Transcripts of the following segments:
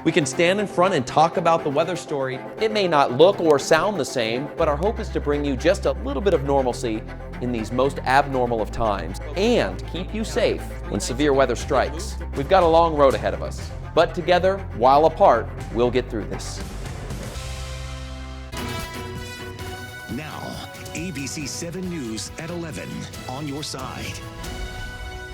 We can stand in front and talk about the weather story. It may not look or sound the same, but our hope is to bring you just a little bit of normalcy in these most abnormal of times and keep you safe when severe weather strikes. We've got a long road ahead of us, but together, while apart, we'll get through this. Now, ABC 7 News at 11 on your side.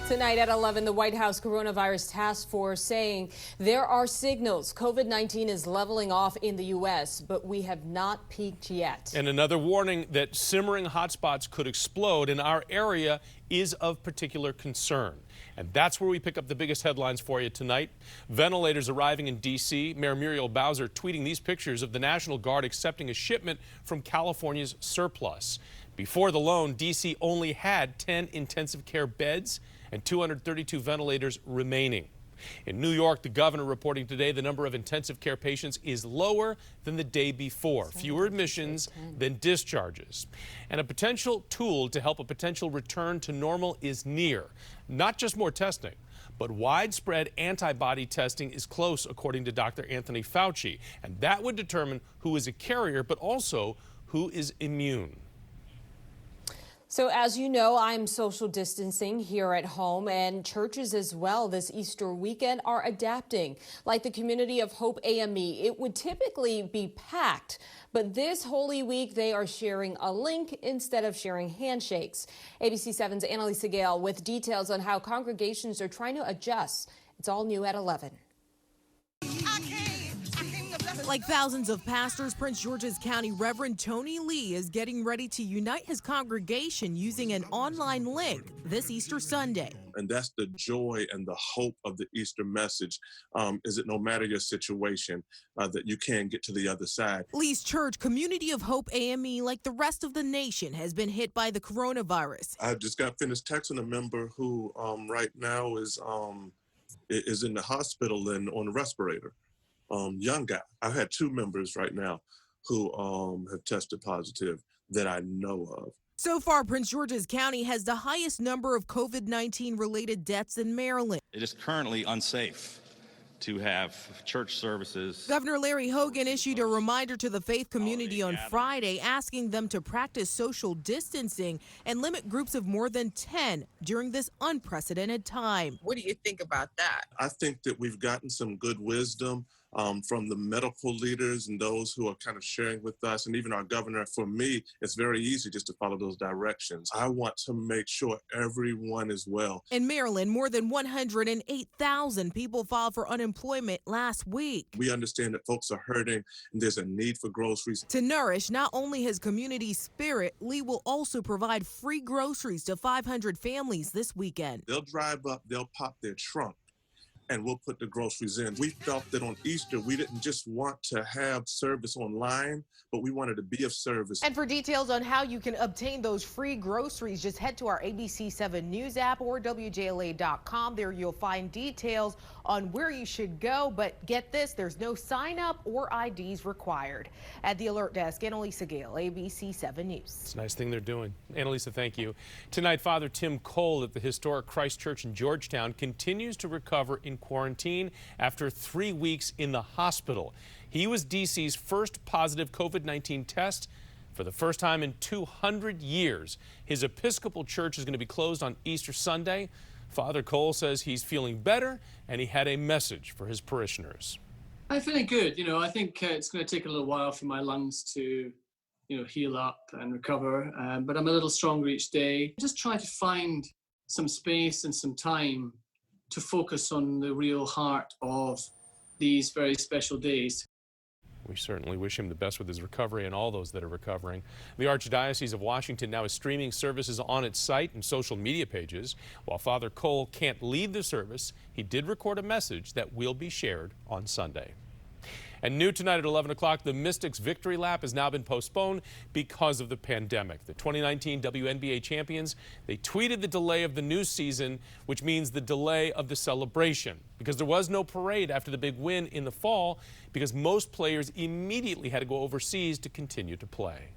Tonight at 11, the White House Coronavirus Task Force saying there are signals COVID-19 is leveling off in the U.S., but we have not peaked yet. And another warning that simmering hotspots could explode in our area is of particular concern. And that's where we pick up the biggest headlines for you tonight. Ventilators arriving in D.C. Mayor Muriel Bowser tweeting these pictures of the National Guard accepting a shipment from California's surplus. Before the loan, D.C. only had 10 intensive care beds and 232 ventilators remaining. In New York, the governor reporting today the number of intensive care patients is lower than the day before. Fewer admissions than discharges. And a potential tool to help a potential return to normal is near. Not just more testing, but widespread antibody testing is close, according to Dr. Anthony Fauci. And that would determine who is a carrier, but also who is immune. So as you know, I'm social distancing here at home, and churches as well this Easter weekend are adapting. Like the Community of Hope AME, it would typically be packed, but this Holy Week they are sharing a link instead of sharing handshakes. ABC 7's Annalisa Gale with details on how congregations are trying to adjust. It's all new at 11. Like thousands of pastors, Prince George's County Reverend Tony Lee is getting ready to unite his congregation using an online link this Easter Sunday. And that's the joy and the hope of the Easter message, is that no matter your situation, that you can get to the other side. Lee's church, Community of Hope AME, like the rest of the nation, has been hit by the coronavirus. I just got finished texting a member who right now is in the hospital and on a respirator. Young guy. I had two members right now who have tested positive that I know of. So far, Prince George's County has the highest number of COVID-19 related deaths in Maryland. It is currently unsafe to have church services. Governor Larry Hogan issued a reminder to the faith community on Friday, asking them to practice social distancing and limit groups of more than 10 during this unprecedented time. What do you think about that? I think that we've gotten some good wisdom from the medical leaders and those who are kind of sharing with us, and even our governor. For me, it's very easy just to follow those directions. I want to make sure everyone is well. In Maryland, more than 108,000 people filed for unemployment last week. We understand that folks are hurting and there's a need for groceries. To nourish not only his community spirit, Lee will also provide free groceries to 500 families this weekend. They'll drive up, they'll pop their trunk, and we'll put the groceries in. We felt that on Easter, we didn't just want to have service online, but we wanted to be of service. And for details on how you can obtain those free groceries, just head to our ABC 7 News app or WJLA.com. There you'll find details on where you should go. But get this, there's no sign up or IDs required. At the Alert Desk, Annalisa Gale, ABC 7 News. It's a nice thing they're doing. Annalisa, thank you. Tonight, Father Tim Cole at the historic Christ Church in Georgetown continues to recover in quarantine after 3 weeks in the hospital. He was D.C.'s first positive COVID-19 test for the first time in 200 years. His Episcopal church is going to be closed on Easter Sunday. Father Cole says he's feeling better, and he had a message for his parishioners. I'm feeling good. I think it's going to take a little while for my lungs to, heal up and recover, but I'm a little stronger each day. Just try to find some space and some time to focus on the real heart of these very special days. We certainly wish him the best with his recovery and all those that are recovering. The Archdiocese of Washington now is streaming services on its site and social media pages. While Father Cole can't lead the service, he did record a message that will be shared on Sunday. And new tonight at 11 o'clock, the Mystics Victory Lap has now been postponed because of the pandemic. The 2019 WNBA champions, they tweeted the delay of the new season, which means the delay of the celebration, because there was no parade after the big win in the fall because most players immediately had to go overseas to continue to play.